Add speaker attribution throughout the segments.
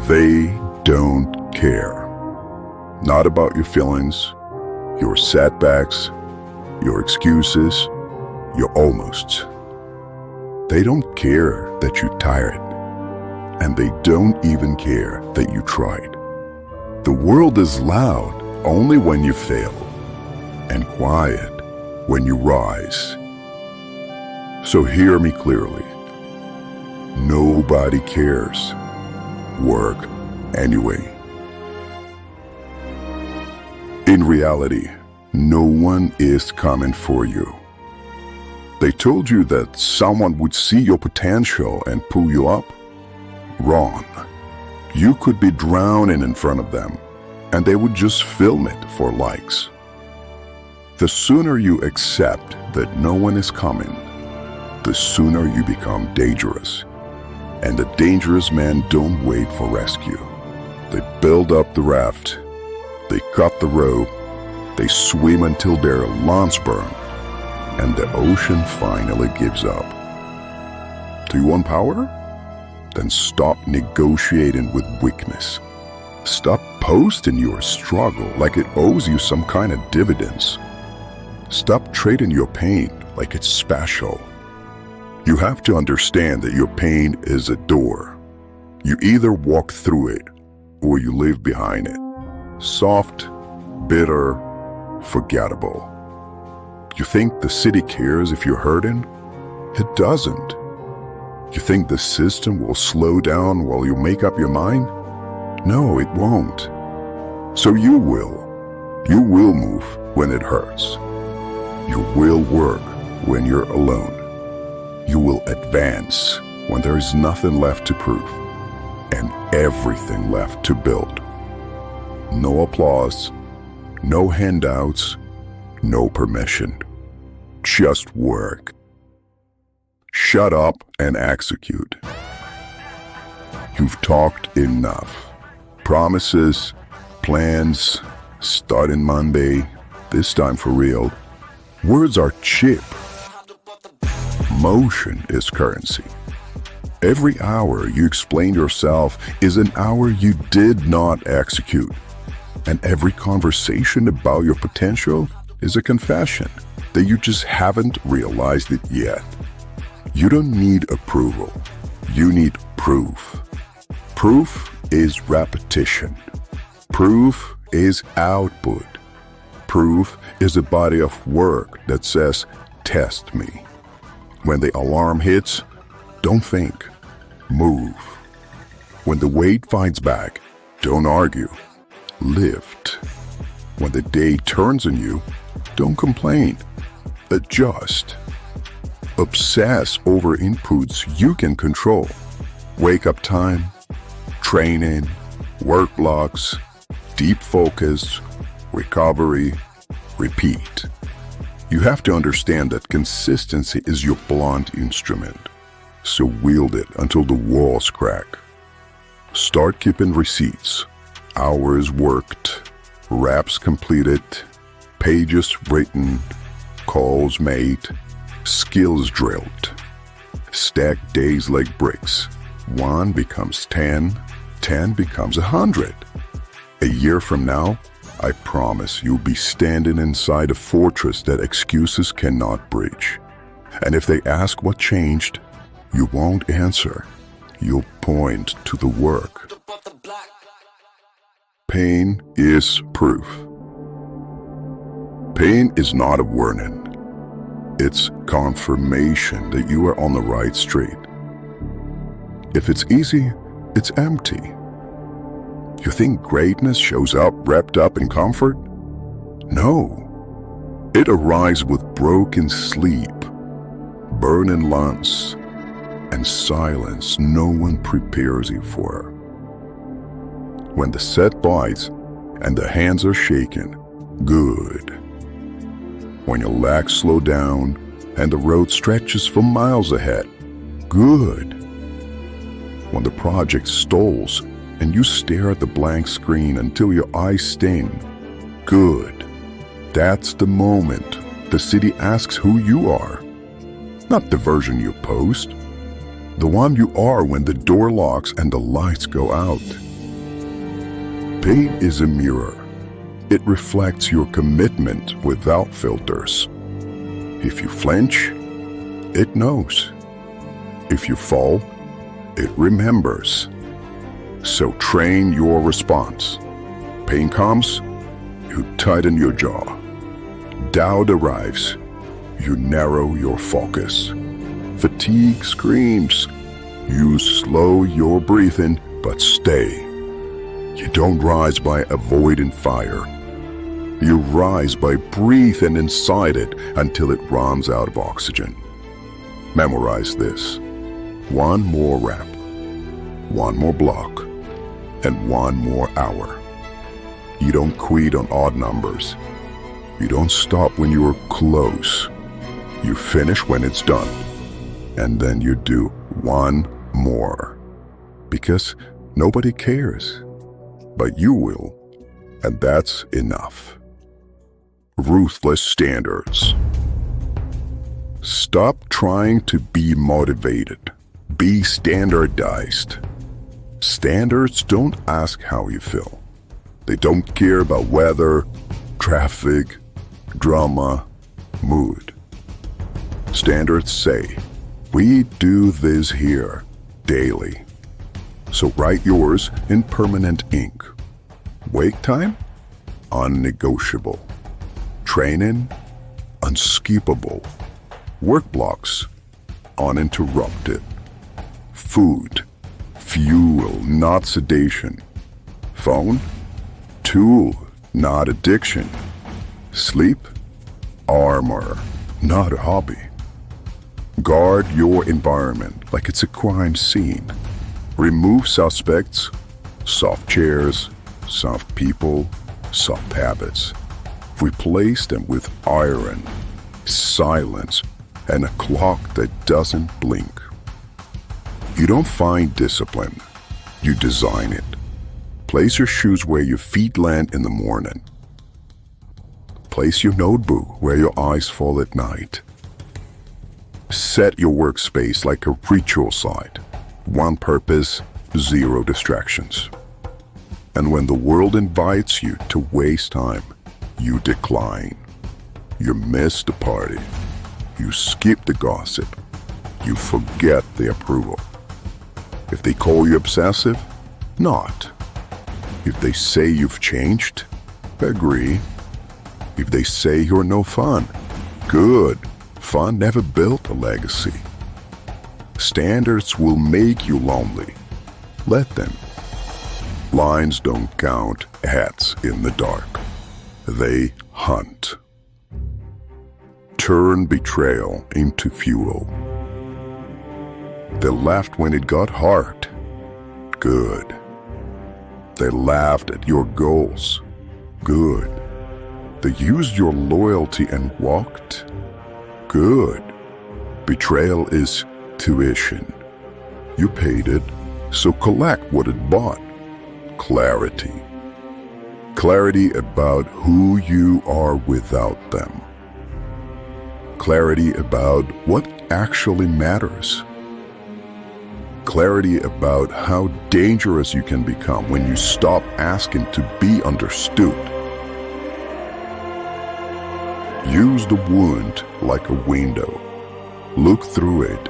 Speaker 1: They don't care. Not about your feelings, your setbacks, your excuses, your almosts. They don't care that you're tired, and they don't even care that you tried. The world is loud only when you fail, and quiet when you rise. So hear me clearly. Nobody cares. Work anyway. In reality, no one is coming for you. They told you that someone would see your potential and pull you up. Wrong. You could be drowning in front of them, and they would just film it for likes. The sooner you accept that no one is coming, the sooner you become dangerous. And the dangerous men don't wait for rescue. They build up the raft, they cut the rope, they swim until their lungs burn, and the ocean finally gives up. Do you want power? Then stop negotiating with weakness. Stop posting your struggle like it owes you some kind of dividends. Stop trading your pain like it's special. You have to understand that your pain is a door. You either walk through it or you live behind it. Soft, bitter, forgettable. You think the city cares if you're hurting? It doesn't. You think the system will slow down while you make up your mind? No, it won't. So you will. You will move when it hurts. You will work when you're alone. You will advance when there is nothing left to prove and everything left to build. No applause, no handouts, no permission. Just work. Shut up and execute. You've talked enough. Promises, plans, starting Monday, this time for real. Words are cheap. Motion is currency. Every hour you explain yourself is an hour you did not execute. And every conversation about your potential is a confession that you just haven't realized it yet. You don't need approval. You need proof. Proof is repetition. Proof is output. Proof is a body of work that says, test me. When the alarm hits, don't think, move. When the weight fights back, don't argue, lift. When the day turns on you, don't complain, adjust. Obsess over inputs you can control. Wake up time, training, work blocks, deep focus, recovery, repeat. You have to understand that consistency is your blunt instrument, so wield it until the walls crack. Start keeping receipts, hours worked, reps completed, pages written, calls made, skills drilled. Stack days like bricks. 1 becomes 10, 10 becomes 100. A year from now, I promise you'll be standing inside a fortress that excuses cannot breach. And if they ask what changed, you won't answer. You'll point to the work. Pain is proof. Pain is not a warning. It's confirmation that you are on the right street. If it's easy, it's empty. You think greatness shows up wrapped up in comfort? No. It arrives with broken sleep, burning lungs, and silence no one prepares you for. When the set bites and the hands are shaking, good. When your legs slow down and the road stretches for miles ahead, good. When the project stalls and you stare at the blank screen until your eyes sting, good. That's the moment the city asks who you are, not the version you post, the one you are when the door locks and the lights go out. Pain is a mirror. It reflects your commitment without filters. If you flinch, it knows. If you fall, it remembers. So train your response. Pain comes, you tighten your jaw. Doubt arrives, you narrow your focus. Fatigue screams, you slow your breathing, but stay. You don't rise by avoiding fire. You rise by breathing inside it until it runs out of oxygen. Memorize this. One more rep, one more block, and one more hour. You don't quit on odd numbers. You don't stop when you are close. You finish when it's done. And then you do one more. Because nobody cares. But you will. And that's enough. Ruthless standards. Stop trying to be motivated. Be standardized. Standards don't ask how you feel. They don't care about weather, traffic, drama, mood. Standards say, we do this here daily. So write yours in permanent ink. Wake time? Unnegotiable. Training? Unskippable. Work blocks? Uninterrupted. Food? Fuel, not sedation. Phone? Tool, not addiction. Sleep? Armor, not a hobby. Guard your environment like it's a crime scene. Remove suspects, soft chairs, soft people, soft habits. Replace them with iron, silence, and a clock that doesn't blink. You don't find discipline, you design it. Place your shoes where your feet land in the morning. Place your notebook where your eyes fall at night. Set your workspace like a ritual site. One purpose, zero distractions. And when the world invites you to waste time, you decline. You miss the party. You skip the gossip. You forget the approval. If they call you obsessive, not. If they say you've changed, agree. If they say you're no fun, good. Fun never built a legacy. Standards will make you lonely. Let them. Lines don't count hats in the dark. They hunt. Turn betrayal into fuel. They laughed when it got hard. Good. They laughed at your goals. Good. They used your loyalty and walked. Good. Betrayal is tuition. You paid it, so collect what it bought. Clarity. Clarity about who you are without them. Clarity about what actually matters. Clarity about how dangerous you can become when you stop asking to be understood. Use the wound like a window. Look through it.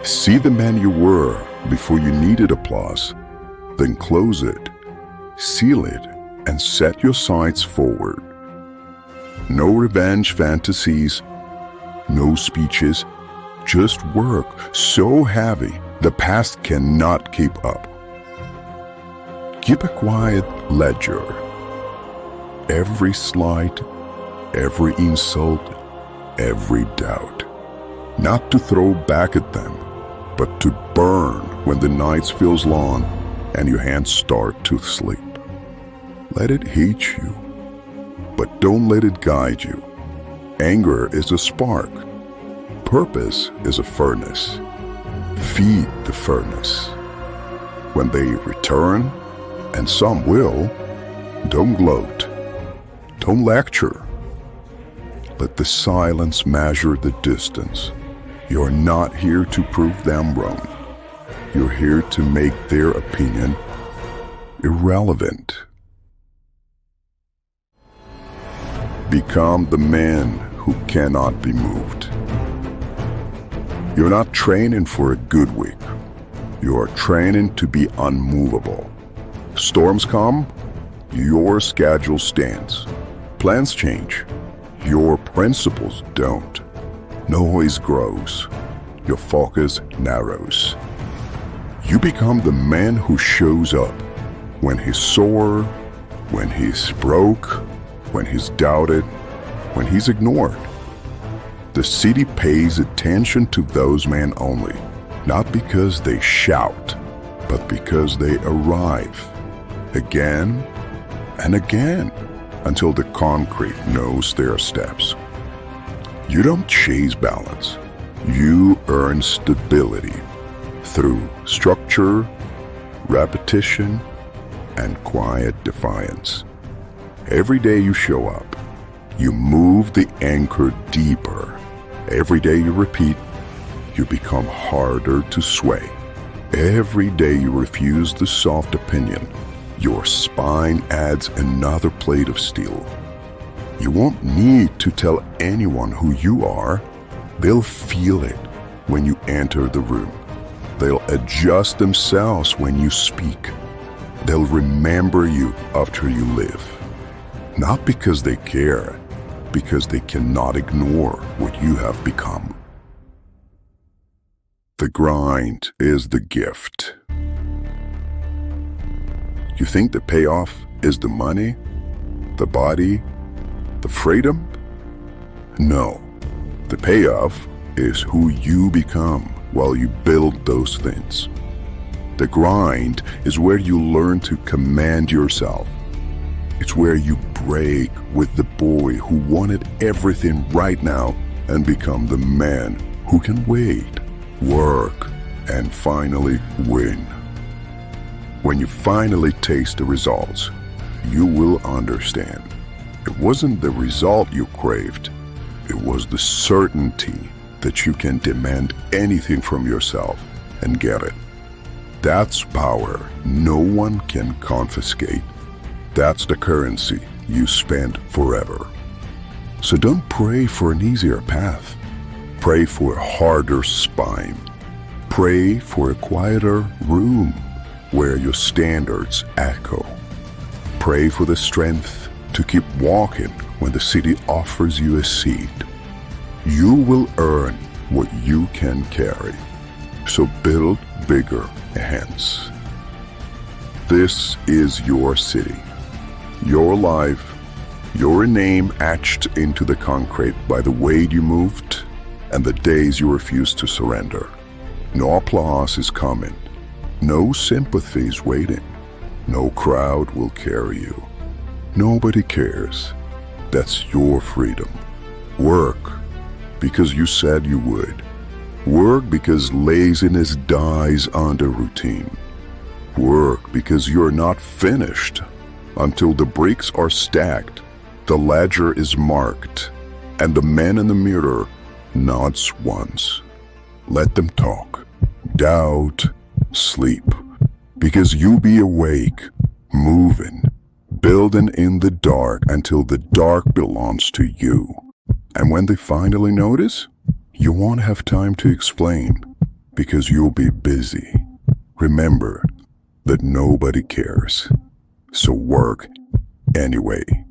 Speaker 1: See the man you were before you needed applause. Then close it, seal it, and set your sights forward. No revenge fantasies, no speeches, just work so heavy the past cannot keep up. Keep a quiet ledger. Every slight, every insult, every doubt. Not to throw back at them, but to burn when the nights feels long and your hands start to sleep. Let it heat you, but don't let it guide you. Anger is a spark. Purpose is a furnace. Feed the furnace. When they return, and some will, don't gloat. Don't lecture. Let the silence measure the distance. You're not here to prove them wrong. You're here to make their opinion irrelevant. Become the man who cannot be moved. You're not training for a good week. You are training to be unmovable. Storms come, your schedule stands. Plans change, your principles don't. Noise grows, your focus narrows. You become the man who shows up when he's sore, when he's broke, when he's doubted, when he's ignored. The city pays attention to those men only, not because they shout, but because they arrive again and again until the concrete knows their steps. You don't chase balance. You earn stability through structure, repetition, and quiet defiance. Every day you show up, you move the anchor deeper. Every day you repeat, you become harder to sway. Every day you refuse the soft opinion, your spine adds another plate of steel. You won't need to tell anyone who you are. They'll feel it when you enter the room. They'll adjust themselves when you speak. They'll remember you after you leave. Not because they care, because they cannot ignore what you have become. The grind is the gift. You think the payoff is the money, the body, the freedom? No. The payoff is who you become while you build those things. The grind is where you learn to command yourself. It's where you break with the boy who wanted everything right now and become the man who can wait, work, and finally win. When you finally taste the results, you will understand. It wasn't the result you craved. It was the certainty that you can demand anything from yourself and get it. That's power no one can confiscate. That's the currency you spend forever. So don't pray for an easier path. Pray for a harder spine. Pray for a quieter room where your standards echo. Pray for the strength to keep walking when the city offers you a seat. You will earn what you can carry. So build bigger hands. This is your city, your life, your name etched into the concrete by the way you moved and the days you refused to surrender. No applause is coming. No sympathy is waiting. No crowd will carry you. Nobody cares. That's your freedom. Work because you said you would. Work because laziness dies under routine. Work because you're not finished until the bricks are stacked, the ledger is marked, and the man in the mirror nods once. Let them talk, doubt, sleep, because you be awake, moving, building in the dark until the dark belongs to you. And when they finally notice, you won't have time to explain because you'll be busy. Remember that nobody cares. So work anyway.